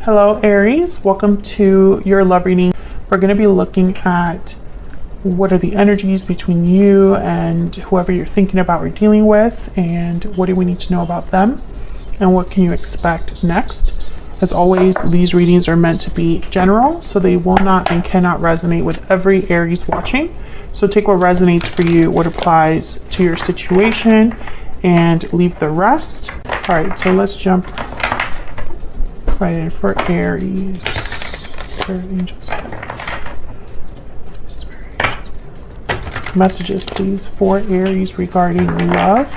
Hello Aries, welcome to your love reading. We're going to be looking at what are the energies between you and whoever you're thinking about or dealing with, and what do we need to know about them, and what can you expect next. As always, these readings are meant to be general, so they will not and cannot resonate with every Aries watching. So take what resonates for you, what applies to your situation, and leave the rest. All right, so let's jump right in for Aries. Spirit angels. Messages, please, for Aries regarding love.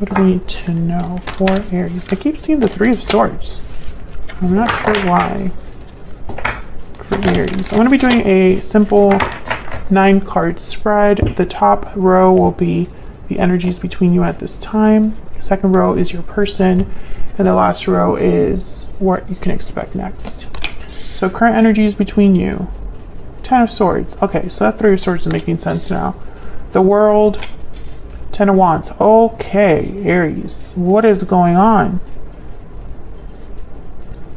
What do we need to know for Aries? I keep seeing the Three of Swords. I'm not sure why. For Aries, I'm going to be doing a simple 9-card spread. The top row will be the energies between you at this time. Second row is your person, and the last row is what you can expect next. So current energies between you. 10 of Swords. Okay, so that Three of Swords is making sense now. The World. 10 of Wands. Okay, Aries, what is going on?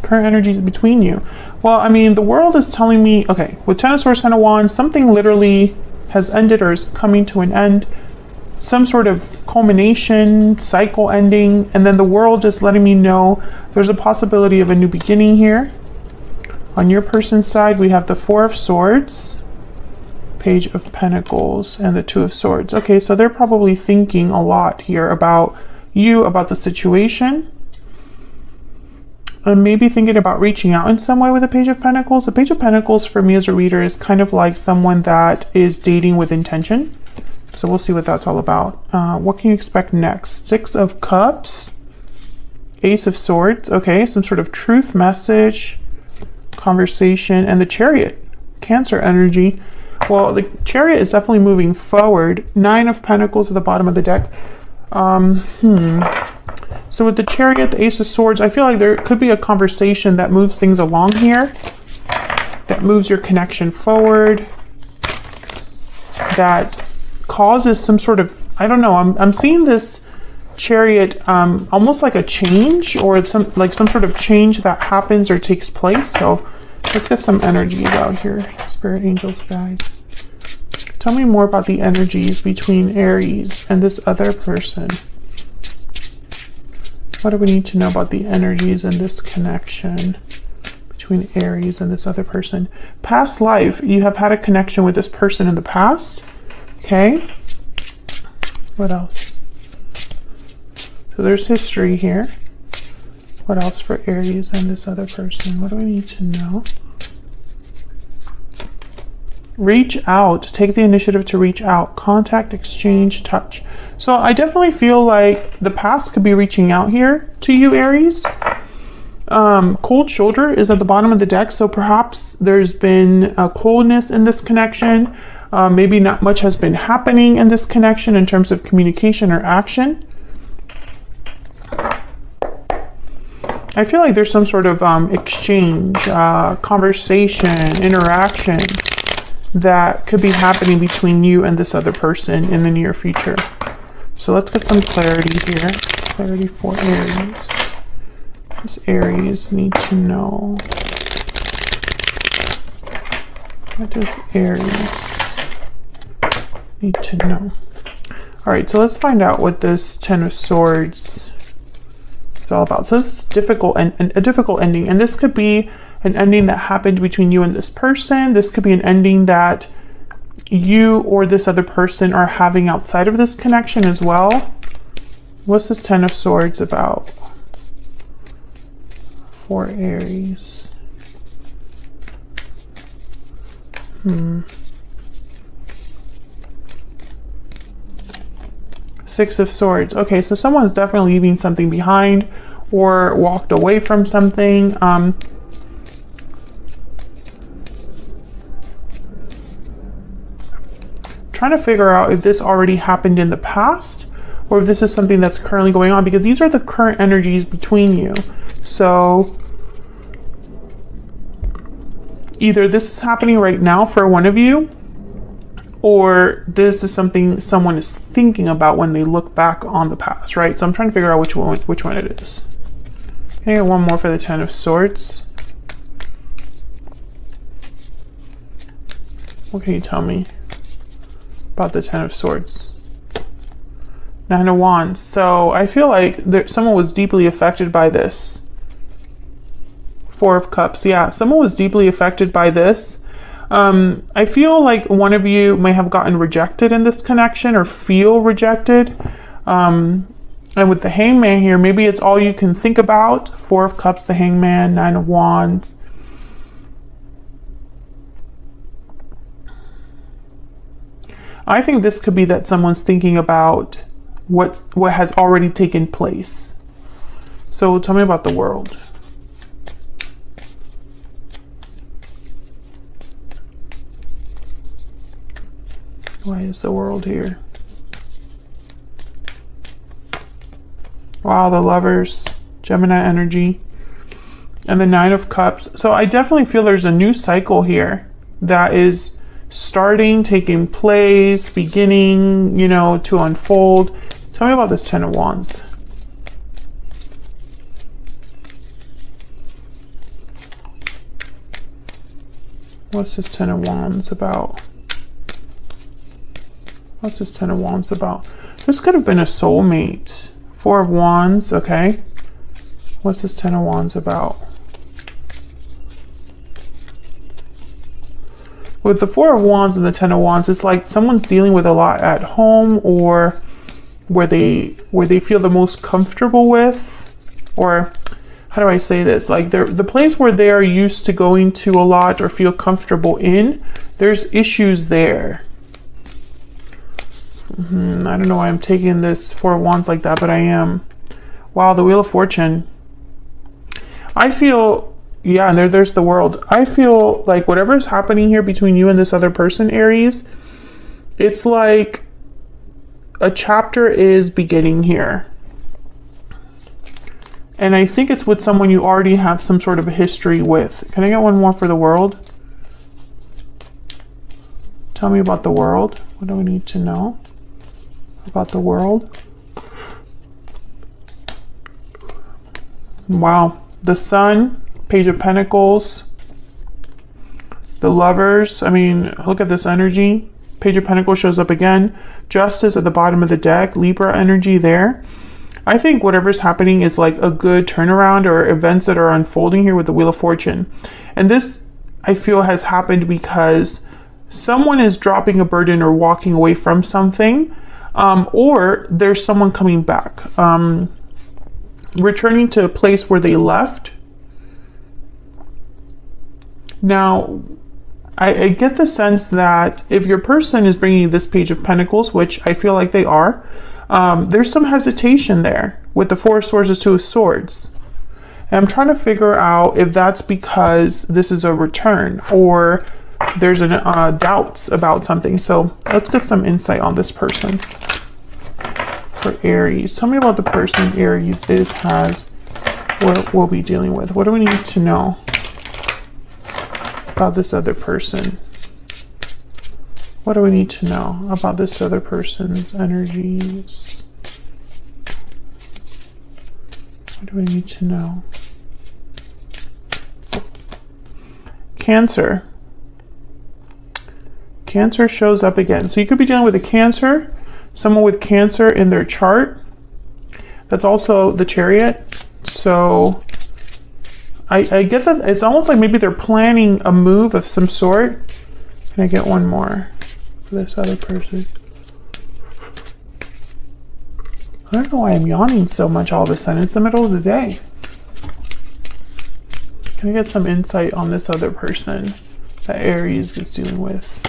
Current energies between you. Well, I mean, the World is telling me, okay, with 10 of Swords, 10 of Wands, something literally has ended or is coming to an end. Some sort of culmination, cycle ending, and then the World just letting me know there's a possibility of a new beginning here. On your person's side, we have the Four of Swords, Page of Pentacles, and the Two of Swords. Okay, so they're probably thinking a lot here about you, about the situation, and maybe thinking about reaching out in some way with the Page of Pentacles. The Page of Pentacles for me as a reader is kind of like someone that is dating with intention. So we'll see what that's all about. What can you expect next? Six of Cups, Ace of Swords. Okay, some sort of truth message, conversation, and the Chariot, Cancer energy. Well, the Chariot is definitely moving forward. 9 of Pentacles at the bottom of the deck. So with the Chariot, the Ace of Swords, I feel like there could be a conversation that moves things along here, that moves your connection forward, that causes some sort of, I don't know, I'm seeing this Chariot almost like a change, or some sort of change that happens or takes place. So let's get some energies out here. Spirit angels, guides. Tell me more about the energies between Aries and this other person. What do we need to know about the energies and this connection between Aries and this other person? Past life, you have had a connection with this person in the past. Okay. What else? So there's history here. What else for Aries and this other person? What do we need to know? Reach out. Take the initiative to reach out. Contact, exchange, touch. So I definitely feel like the past could be reaching out here to you, Aries. Cold shoulder is at the bottom of the deck. So perhaps there's been a coldness in this connection. Maybe not much has been happening in this connection in terms of communication or action. I feel like there's some sort of exchange, conversation, interaction that could be happening between you and this other person in the near future. So let's get some clarity here. Clarity for Aries. What does Aries need to know? What does Aries need to know? All right, so let's find out what this 10 of Swords is all about. So this is difficult and a difficult ending, and this could be an ending that happened between you and this person. This could be an ending that you or this other person are having outside of this connection as well. What's this 10 of Swords about for Aries? Six of Swords. Okay, so someone's definitely leaving something behind or walked away from something. Trying to figure out if this already happened in the past or if this is something that's currently going on, because these are the current energies between you. So either this is happening right now for one of you, or this is something someone is thinking about when they look back on the past, right? So I'm trying to figure out which one it is. Can I get one more for the Ten of Swords? What can you tell me about the Ten of Swords? Nine of Wands. So I feel like someone was deeply affected by this. Four of Cups. Yeah, someone was deeply affected by this. I feel like one of you may have gotten rejected in this connection or feel rejected. And with the Hangman here, maybe it's all you can think about. Four of Cups, the Hangman, Nine of Wands. I think this could be that someone's thinking about what has already taken place. So tell me about the World. Why is the World here? Wow, the Lovers, Gemini energy, and the Nine of Cups. So I definitely feel there's a new cycle here that is starting, taking place, beginning, you know, to unfold. Tell me about this Ten of Wands. What's this Ten of Wands about? What's this Ten of Wands about? This could have been a soulmate. Four of Wands, okay. What's this Ten of Wands about? With the Four of Wands and the Ten of Wands, it's like someone's dealing with a lot at home, or where they feel the most comfortable with, or how do I say this? Like the place where they are used to going to a lot or feel comfortable in, there's issues there. I don't know why I'm taking this Four of Wands like that, but I am. Wow, the Wheel of Fortune. I feel, yeah, and there's the World. I feel like whatever is happening here between you and this other person, Aries, it's like a chapter is beginning here. And I think it's with someone you already have some sort of a history with. Can I get one more for the World? Tell me about the World. What do we need to know about the World? Wow. The Sun, Page of Pentacles, the Lovers. I mean, look at this energy. Page of Pentacles shows up again. Justice at the bottom of the deck. Libra energy there. I think whatever's happening is like a good turnaround or events that are unfolding here with the Wheel of Fortune. And this, I feel, has happened because someone is dropping a burden or walking away from something, or there's someone coming back, returning to a place where they left. Now, I get the sense that if your person is bringing you this Page of Pentacles, which I feel like they are, there's some hesitation there with the Four of Swords and Two of Swords. And I'm trying to figure out if that's because this is a return or there's doubts about something. So let's get some insight on this person. For Aries, tell me about the person Aries has, or will be dealing with. What do we need to know about this other person? What do we need to know about this other person's energies? What do we need to know? Cancer. Cancer shows up again. So you could be dealing with a Cancer, someone with Cancer in their chart. That's also the Chariot. So I get that it's almost like maybe they're planning a move of some sort. Can I get one more for this other person? I don't know why I'm yawning so much all of a sudden. It's the middle of the day. Can I get some insight on this other person that Aries is dealing with?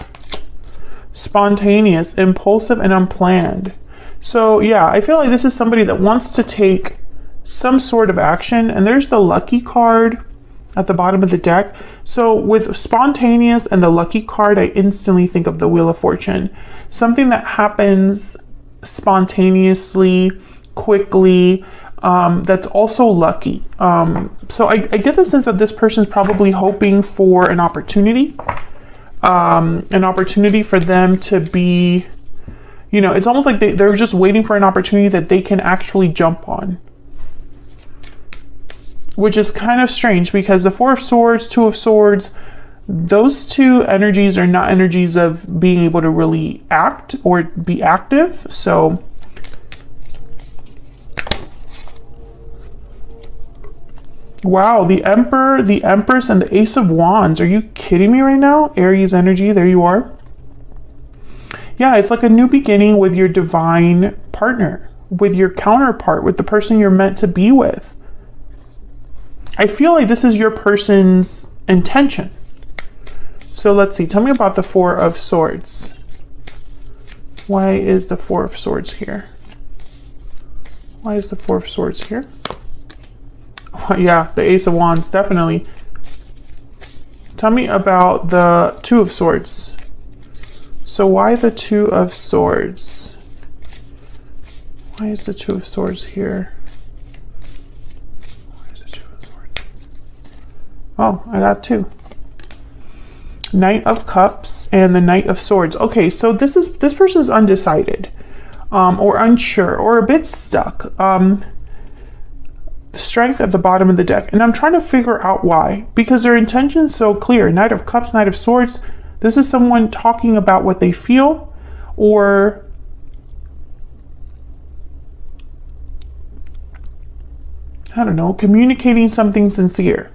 Spontaneous, impulsive, and unplanned. So yeah, I feel like this is somebody that wants to take some sort of action, and there's the Lucky card at the bottom of the deck. So with spontaneous and the Lucky card, I instantly think of the Wheel of Fortune. Something that happens spontaneously, quickly, that's also lucky. So I get the sense that this person's probably hoping for an opportunity for them to be, you know, it's almost like they're just waiting for an opportunity that they can actually jump on. which is kind of strange because the Four of Swords, Two of Swords, those two energies are not energies of being able to really act or be active. So wow, the Emperor, the Empress, and the Ace of Wands. Are you kidding me right now? Aries energy, there you are. Yeah, it's like a new beginning with your divine partner, with your counterpart, with the person you're meant to be with. I feel like this is your person's intention. So let's see, tell me about the Four of Swords. Why is the Four of Swords here? Why is the Four of Swords here? Oh, yeah, the Ace of Wands, definitely. Tell me about the Two of Swords. So why the Two of Swords? Why is the Two of Swords here? Why is the Two of Swords? Oh, I got two. Knight of Cups and the Knight of Swords. Okay, so this person is undecided, or unsure, or a bit stuck. Strength at the bottom of the deck, and I'm trying to figure out why, because their intention is so clear. Knight of Cups, Knight of Swords. This is someone talking about what they feel, or I don't know, communicating something sincere.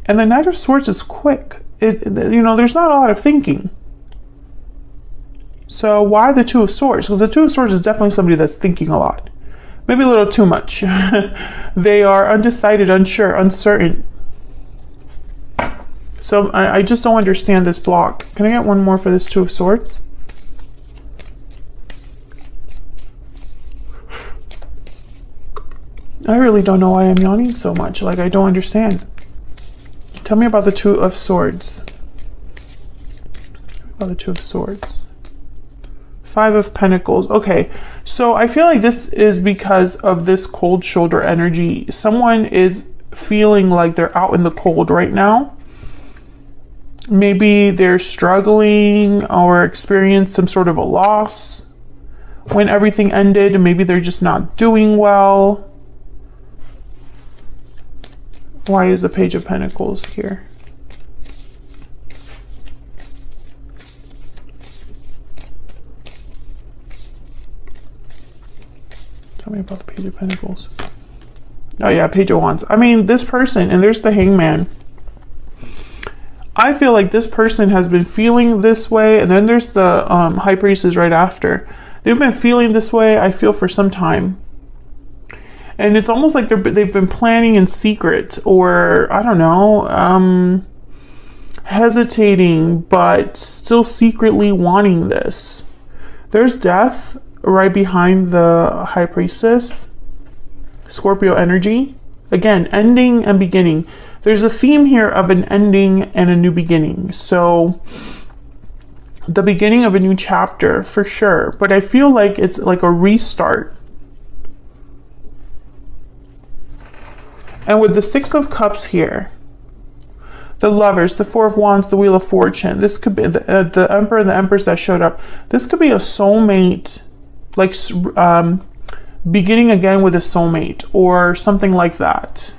And the Knight of Swords is quick. You know, there's not a lot of thinking. So why the Two of Swords? Because the Two of Swords is definitely somebody that's thinking a lot. Maybe a little too much. They are undecided, unsure, uncertain. So I just don't understand this block. Can I get one more for this Two of Swords? I really don't know why I'm yawning so much. Like, I don't understand. Tell me about the Two of Swords. About the Two of Swords. Five of Pentacles. Okay, so I feel like this is because of this cold shoulder energy. Someone is feeling like they're out in the cold right now. Maybe they're struggling or experienced some sort of a loss when everything ended. Maybe they're just not doing well. Why is the Page of Pentacles here? Tell me about the Page of Pentacles. Oh yeah, Page of Wands. I mean, this person, and there's the Hangman. I feel like this person has been feeling this way, and then there's the High Priestess right after. They've been feeling this way, I feel, for some time. And it's almost like they've been planning in secret, or I don't know, hesitating, but still secretly wanting this. There's Death right behind the High Priestess. Scorpio energy. Again, ending and beginning. There's a theme here of an ending and a new beginning. So the beginning of a new chapter for sure, but I feel like it's like a restart. And with the Six of Cups here, the Lovers, the Four of Wands, the Wheel of Fortune, this could be the Emperor and the Empress that showed up. This could be a soulmate, like beginning again with a soulmate or something like that.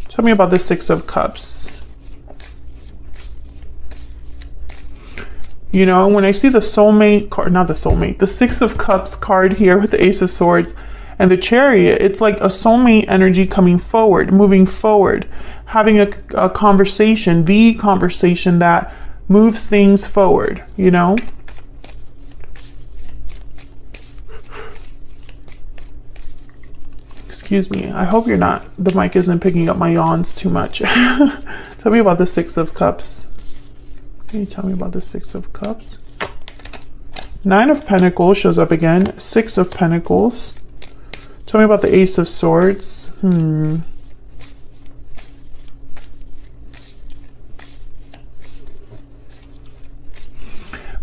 Tell me about the Six of Cups. You know, when I see the soulmate card, not the soulmate, the Six of Cups card here with the Ace of Swords and the Chariot, it's like a soulmate energy coming forward, moving forward, having a conversation, the conversation that moves things forward, you know? Excuse me. I hope the mic isn't picking up my yawns too much. Tell me about the Six of Cups. Can you tell me about the Six of Cups? Nine of Pentacles shows up again. Six of Pentacles. Tell me about the Ace of Swords.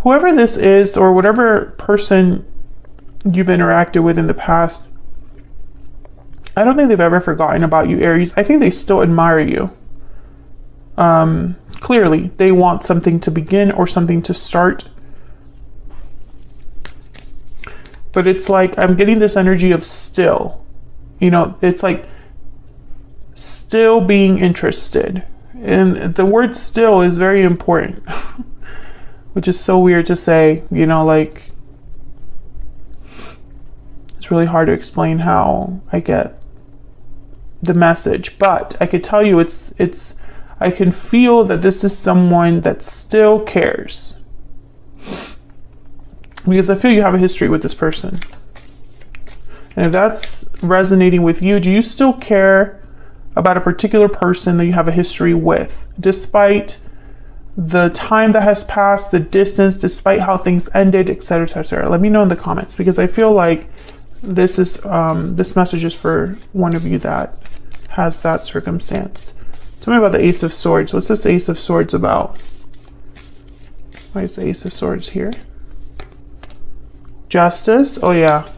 Whoever this is, or whatever person you've interacted with in the past, I don't think they've ever forgotten about you, Aries. I think they still admire you. Clearly, they want something to begin or something to start. But it's like, I'm getting this energy of still. You know, it's like still being interested. And the word still is very important. Which is so weird to say, you know, like, it's really hard to explain how I get the message. But I could tell you I can feel that this is someone that still cares. Because I feel you have a history with this person. And if that's resonating with you, do you still care about a particular person that you have a history with? Despite the time that has passed, the distance, despite how things ended, etc., etc. Let me know in the comments, because I feel like this is this message is for one of you that has that circumstance. Tell me about the Ace of Swords. What's this Ace of Swords about? Why is the Ace of Swords here? Justice. Oh yeah.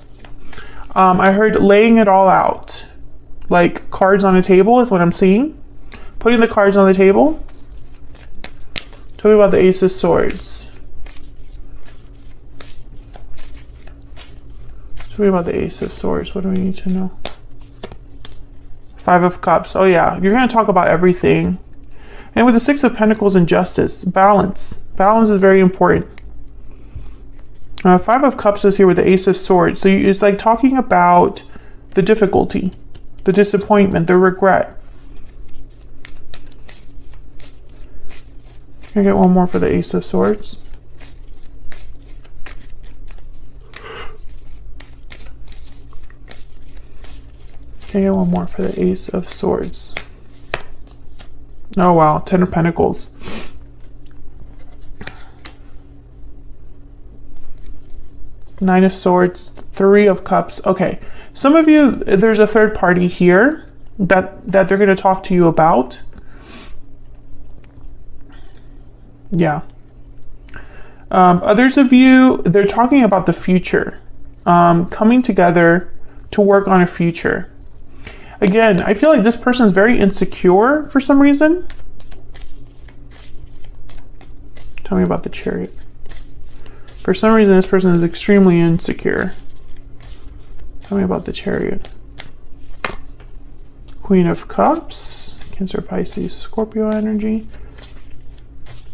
I heard laying it all out. Like cards on a table is what I'm seeing. Putting the cards on the table. Tell me about the Ace of Swords. Tell me about the Ace of Swords. What do we need to know? Five of Cups. Oh yeah, you're going to talk about everything. And with the Six of Pentacles and Justice, balance. Balance is very important. Five of Cups is here with the Ace of Swords. So it's like talking about the difficulty, the disappointment, the regret. Can I get one more for the Ace of Swords? Can I get one more for the Ace of Swords? Oh wow, Ten of Pentacles. Nine of Swords, Three of Cups. Okay, some of you, there's a third party here that they're going to talk to you about. Yeah. Others of you, they're talking about the future, coming together to work on a future. Again, I feel like this person is very insecure for some reason. Tell me about the Chariot. For some reason, this person is extremely insecure. Tell me about the Chariot. Queen of Cups. Cancer, Pisces, Scorpio energy.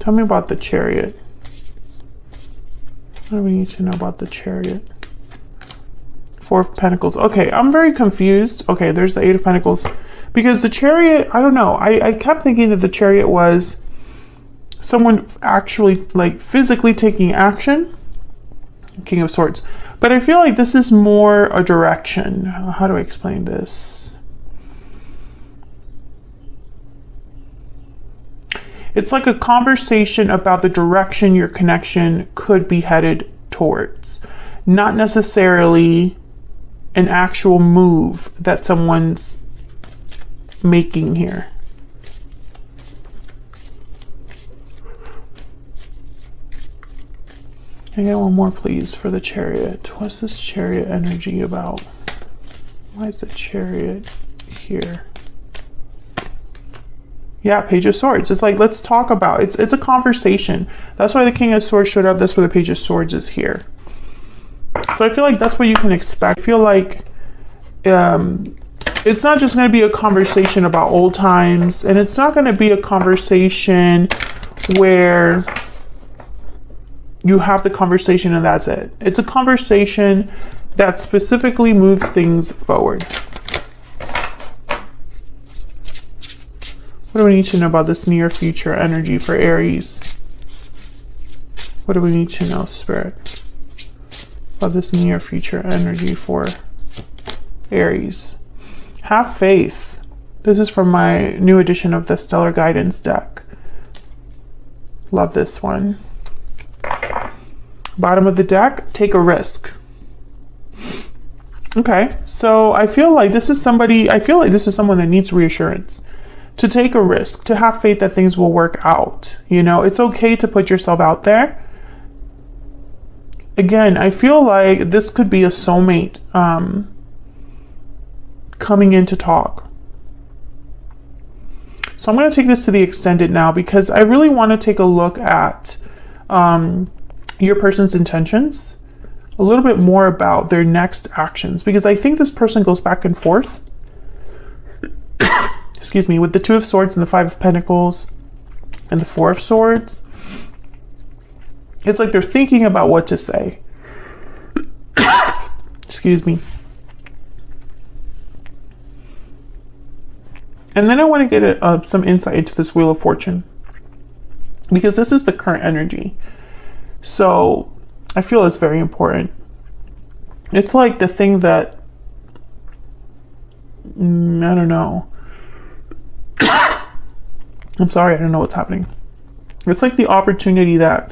Tell me about the Chariot. What do we need to know about the Chariot? Four of Pentacles. Okay, I'm very confused. Okay, there's the Eight of Pentacles. Because the Chariot, I don't know. I kept thinking that the Chariot was someone actually, like, physically taking action. King of Swords. But I feel like this is more a direction. How do I explain this? It's like a conversation about the direction your connection could be headed towards. Not necessarily an actual move that someone's making here. Can I get one more, please, for the Chariot? What's this Chariot energy about? Why is the Chariot here? Yeah, Page of Swords. It's like, let's talk about it. It's a conversation. That's why the King of Swords showed up. That's why the Page of Swords is here. So I feel like that's what you can expect. I feel like it's not just going to be a conversation about old times, and it's not going to be a conversation where you have the conversation and that's it. It's a conversation that specifically moves things forward. What do we need to know about this near future energy for Aries? What do we need to know, Spirit, about this near future energy for Aries? Have faith. This is from my new edition of the Stellar Guidance deck. Love this one. Bottom of the deck, take a risk. Okay, so I feel like this is somebody, I feel like this is someone that needs reassurance. To take a risk, to have faith that things will work out. You know, it's okay to put yourself out there. Again, I feel like this could be a soulmate coming in to talk. So I'm going to take this to the extended now because I really want to take a look at your person's intentions, a little bit more about their next actions, because I think this person goes back and forth. Excuse me, with the Two of Swords and the Five of Pentacles and the Four of Swords. It's like they're thinking about what to say. Excuse me. And then I want to get some insight into this Wheel of Fortune, because this is the current energy. So I feel it's very important. It's like the thing that, I don't know. I'm sorry, I don't know what's happening. It's like the opportunity that,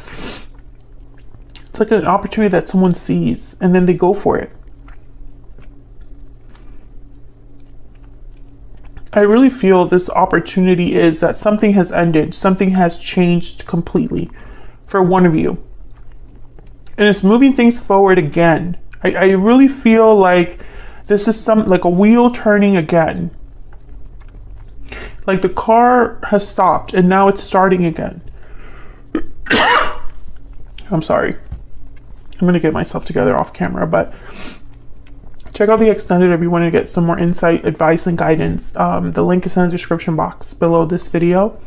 it's like an opportunity that someone sees and then they go for it. I really feel this opportunity is that something has ended, something has changed completely for one of you. And it's moving things forward again. I really feel like this is like a wheel turning again. Like the car has stopped and now it's starting again. I'm sorry. I'm going to get myself together off camera, but check out the extended if you want to get some more insight, advice, and guidance. The link is in the description box below this video.